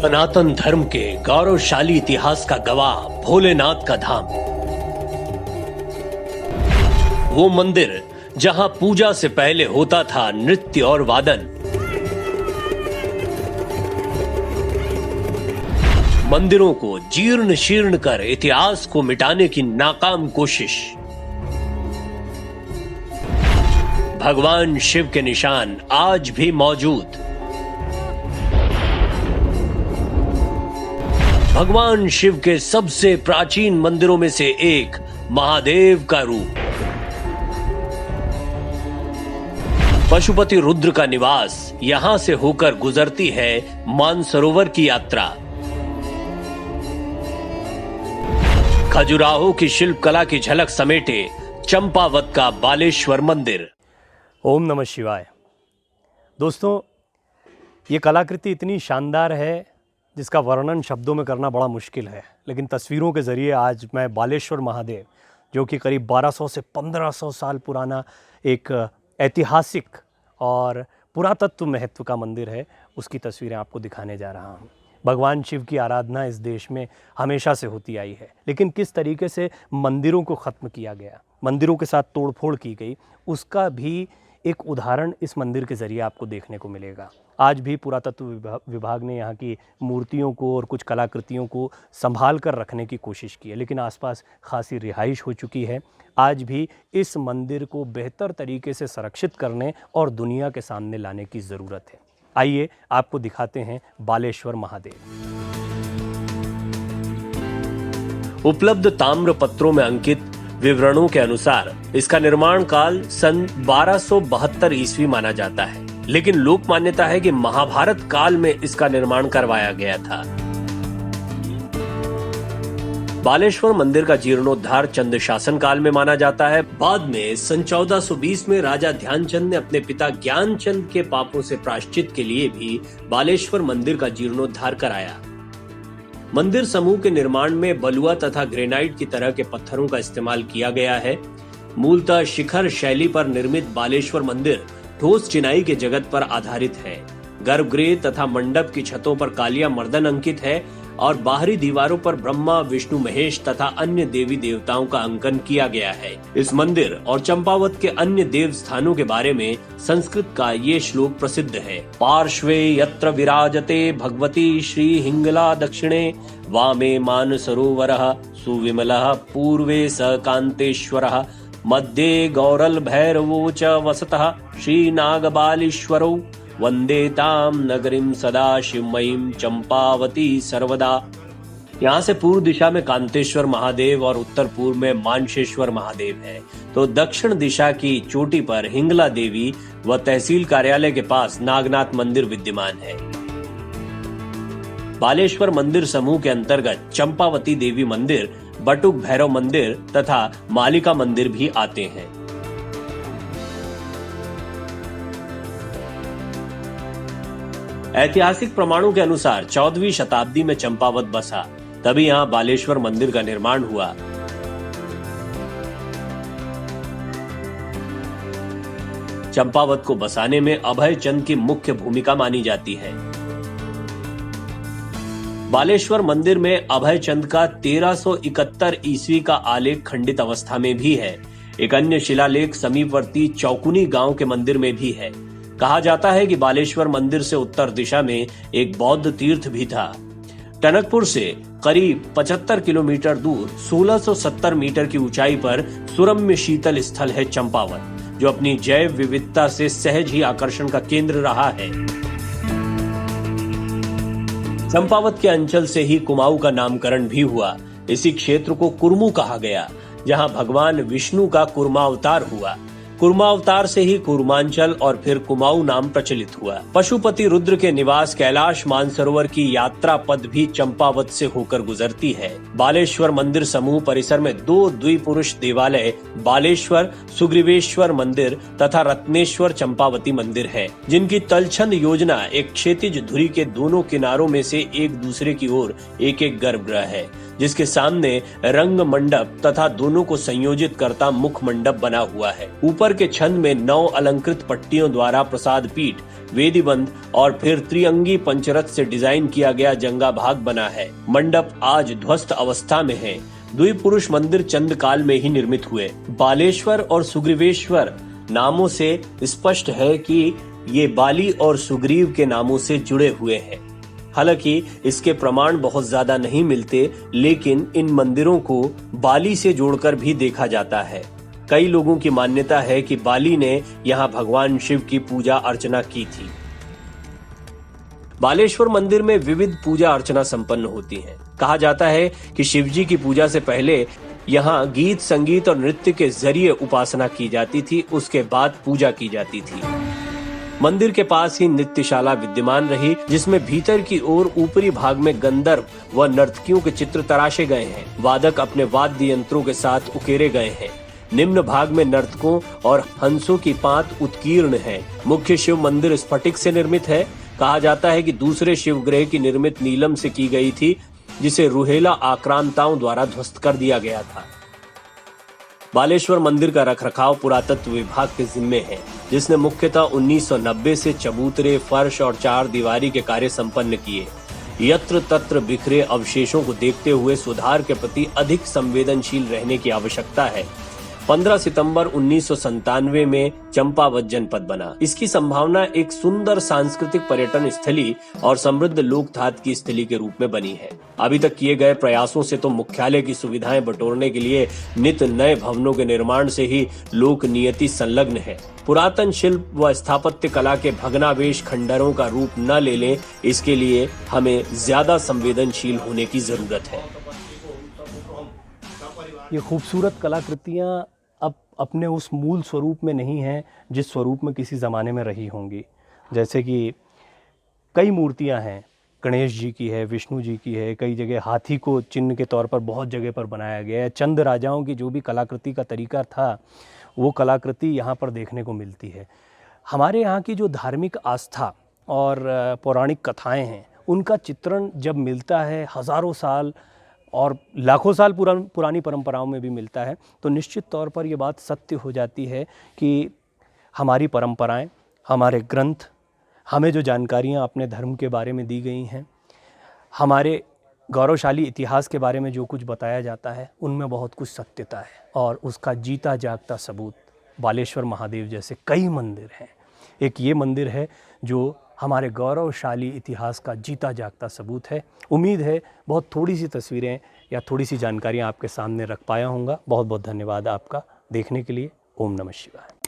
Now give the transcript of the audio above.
सनातन धर्म के गौरवशाली इतिहास का गवाह भोलेनाथ का धाम, वो मंदिर जहां पूजा से पहले होता था नृत्य और वादन, मंदिरों को जीर्ण शीर्ण कर इतिहास को मिटाने की नाकाम कोशिश, भगवान शिव के निशान आज भी मौजूद, भगवान शिव के सबसे प्राचीन मंदिरों में से एक महादेव का रूप, पशुपति रुद्र का निवास, यहां से होकर गुजरती है मानसरोवर की यात्रा। खजुराहो की शिल्पकला की झलक समेटे चंपावत का बालेश्वर मंदिर। ओम नमः शिवाय। दोस्तों, ये कलाकृति इतनी शानदार है जिसका वर्णन शब्दों में करना बड़ा मुश्किल है, लेकिन तस्वीरों के ज़रिए आज मैं बालेश्वर महादेव, जो कि करीब 1200 से 1500 साल पुराना एक ऐतिहासिक और पुरातत्व महत्व का मंदिर है, उसकी तस्वीरें आपको दिखाने जा रहा हूँ। भगवान शिव की आराधना इस देश में हमेशा से होती आई है, लेकिन किस तरीके से मंदिरों को ख़त्म किया गया, मंदिरों के साथ तोड़फोड़ की गई, उसका भी एक उदाहरण इस मंदिर के ज़रिए आपको देखने को मिलेगा। आज भी पुरातत्व विभाग ने यहाँ की मूर्तियों को और कुछ कलाकृतियों को संभाल कर रखने की कोशिश की है, लेकिन आसपास खासी रिहाइश हो चुकी है। आज भी इस मंदिर को बेहतर तरीके से संरक्षित करने और दुनिया के सामने लाने की ज़रूरत है। आइए आपको दिखाते हैं बालेश्वर महादेव। उपलब्ध ताम्र पत्रों में अंकित विवरणों के अनुसार इसका निर्माण काल सन 1272 ईस्वी माना जाता है, लेकिन लोक मान्यता है कि महाभारत काल में इसका निर्माण करवाया गया था। बालेश्वर मंदिर का जीर्णोद्धार चंद शासन काल में माना जाता है। बाद में सन 1420 में राजा ध्यानचंद ने अपने पिता ज्ञानचंद के पापों से प्रायश्चित के लिए भी बालेश्वर मंदिर का जीर्णोद्धार कराया। मंदिर समूह के निर्माण में बलुआ तथा ग्रेनाइट की तरह के पत्थरों का इस्तेमाल किया गया है। मूलतः शिखर शैली पर निर्मित बालेश्वर मंदिर ठोस चिनाई के जगत पर आधारित है। गर्भगृह तथा मंडप की छतों पर कालिया मर्दन अंकित है और बाहरी दीवारों पर ब्रह्मा, विष्णु, महेश तथा अन्य देवी देवताओं का अंकन किया गया है। इस मंदिर और चंपावत के अन्य देव स्थानों के बारे में संस्कृत का ये श्लोक प्रसिद्ध है। पार्श्वे यत्र विराजते भगवती श्री हिंगला दक्षिणे वामे मानसरोवरः सुविमलः पूर्वे स कांतेश्वरः मध्ये गौरल भैरवो च वसतः श्री नागबालीश्वरो वंदे ताम नगरीम सदा शिवमयीम चंपावती सर्वदा। यहाँ से पूर्व दिशा में कांतेश्वर महादेव और उत्तर पूर्व में मानसेश्वर महादेव है, तो दक्षिण दिशा की चोटी पर हिंगला देवी व तहसील कार्यालय के पास नागनाथ मंदिर विद्यमान है। बालेश्वर मंदिर समूह के अंतर्गत चंपावती देवी मंदिर, बटुक भैरव मंदिर तथा मालिका मंदिर भी आते हैं। ऐतिहासिक प्रमाणों के अनुसार 14वीं शताब्दी में चंपावत बसा, तभी यहाँ बालेश्वर मंदिर का निर्माण हुआ। चंपावत को बसाने में अभय चंद की मुख्य भूमिका मानी जाती है। बालेश्वर मंदिर में अभय चंद का 1371 ईस्वी का आलेख खंडित अवस्था में भी है। एक अन्य शिलालेख समीपवर्ती चौकुनी गांव के मंदिर में भी है। कहा जाता है कि बालेश्वर मंदिर से उत्तर दिशा में एक बौद्ध तीर्थ भी था। टनकपुर से करीब 75 किलोमीटर दूर 1670 मीटर की ऊंचाई पर सुरम्य शीतल स्थल है चंपावत, जो अपनी जैव विविधता से सहज ही आकर्षण का केंद्र रहा है। चंपावत के अंचल से ही कुमाऊं का नामकरण भी हुआ। इसी क्षेत्र को कुर्मू कहा गया, जहां भगवान विष्णु का कुर्मावतार हुआ। कुर्मावतार से ही कुर्मांचल और फिर कुमाऊं नाम प्रचलित हुआ। पशुपति रुद्र के निवास कैलाश मानसरोवर की यात्रा पद भी चंपावत से होकर गुजरती है। बालेश्वर मंदिर समूह परिसर में 2 द्विपुरुष देवालय बालेश्वर सुग्रीवेश्वर मंदिर तथा रत्नेश्वर चंपावती मंदिर है, जिनकी तलछंद योजना एक क्षैतिज धुरी के दोनों किनारों में से एक दूसरे की ओर एक एक गर्भगृह है। जिसके सामने रंग मंडप तथा दोनों को संयोजित करता मुख मंडप बना हुआ है। ऊपर के छंद में 9 अलंकृत पट्टियों द्वारा प्रसाद पीठ, वेदीबंद और फिर त्रिअंगी पंचरथ से डिजाइन किया गया जंगा भाग बना है। मंडप आज ध्वस्त अवस्था में है। द्विपुरुष मंदिर चंद काल में ही निर्मित हुए। बालेश्वर और सुग्रीवेश्वर नामों से स्पष्ट है कि ये बाली और सुग्रीव के नामों से जुड़े हुए हैं। हालांकि इसके प्रमाण बहुत ज्यादा नहीं मिलते, लेकिन इन मंदिरों को बाली से जोड़कर भी देखा जाता है। कई लोगों की मान्यता है कि बाली ने यहाँ भगवान शिव की पूजा अर्चना की थी। बालेश्वर मंदिर में विविध पूजा अर्चना संपन्न होती है। कहा जाता है कि शिव जी की पूजा से पहले यहाँ गीत, संगीत और नृत्य के जरिए उपासना की जाती थी, उसके बाद पूजा की जाती थी। मंदिर के पास ही नृत्यशाला विद्यमान रही, जिसमें भीतर की ओर ऊपरी भाग में गंधर्व व नर्तकियों के चित्र तराशे गए हैं। वादक अपने वाद्य यंत्रों के साथ उकेरे गए हैं। निम्न भाग में नर्तकों और हंसों की पात उत्कीर्ण है। मुख्य शिव मंदिर स्फटिक से निर्मित है। कहा जाता है कि दूसरे शिव ग्रह की निर्मित नीलम से की गई थी, जिसे रुहेला आक्रांताओं द्वारा ध्वस्त कर दिया गया था। बालेश्वर मंदिर का रखरखाव पुरातत्व विभाग के जिम्मे है, जिसने मुख्यतः 1990 से चबूतरे, फर्श और 4 दीवारी के कार्य संपन्न किए। यत्र तत्र बिखरे अवशेषों को देखते हुए सुधार के प्रति अधिक संवेदनशील रहने की आवश्यकता है। 15 सितंबर 1997 में चंपावत जनपद बना। इसकी संभावना एक सुंदर सांस्कृतिक पर्यटन स्थली और समृद्ध लोकधात की स्थली के रूप में बनी है। अभी तक किए गए प्रयासों से तो मुख्यालय की सुविधाएं बटोरने के लिए नित नए भवनों के निर्माण से ही लोक नियति संलग्न है। पुरातन शिल्प व स्थापत्य कला के भग्नावेश खंडरों का रूप न ले लें, इसके लिए हमें ज्यादा संवेदनशील होने की जरूरत है। ये खूबसूरत कलाकृतियाँ अब अपने उस मूल स्वरूप में नहीं हैं जिस स्वरूप में किसी ज़माने में रही होंगी। जैसे कि कई मूर्तियाँ हैं, गणेश जी की है, विष्णु जी की है, कई जगह हाथी को चिन्ह के तौर पर बहुत जगह पर बनाया गया है। चंद राजाओं की जो भी कलाकृति का तरीका था, वो कलाकृति यहाँ पर देखने को मिलती है। हमारे यहाँ की जो धार्मिक आस्था और पौराणिक कथाएँ हैं, उनका चित्रण जब मिलता है हज़ारों साल और लाखों साल पुरानी परंपराओं में भी मिलता है, तो निश्चित तौर पर ये बात सत्य हो जाती है कि हमारी परंपराएं, हमारे ग्रंथ, हमें जो जानकारियां अपने धर्म के बारे में दी गई हैं, हमारे गौरवशाली इतिहास के बारे में जो कुछ बताया जाता है, उनमें बहुत कुछ सत्यता है। और उसका जीता जागता सबूत बालेश्वर महादेव जैसे कई मंदिर हैं। एक ये मंदिर है जो हमारे गौरवशाली इतिहास का जीता जागता सबूत है। उम्मीद है बहुत थोड़ी सी तस्वीरें या थोड़ी सी जानकारियाँ आपके सामने रख पाया होऊंगा। बहुत बहुत धन्यवाद आपका देखने के लिए। ओम नमः शिवाय।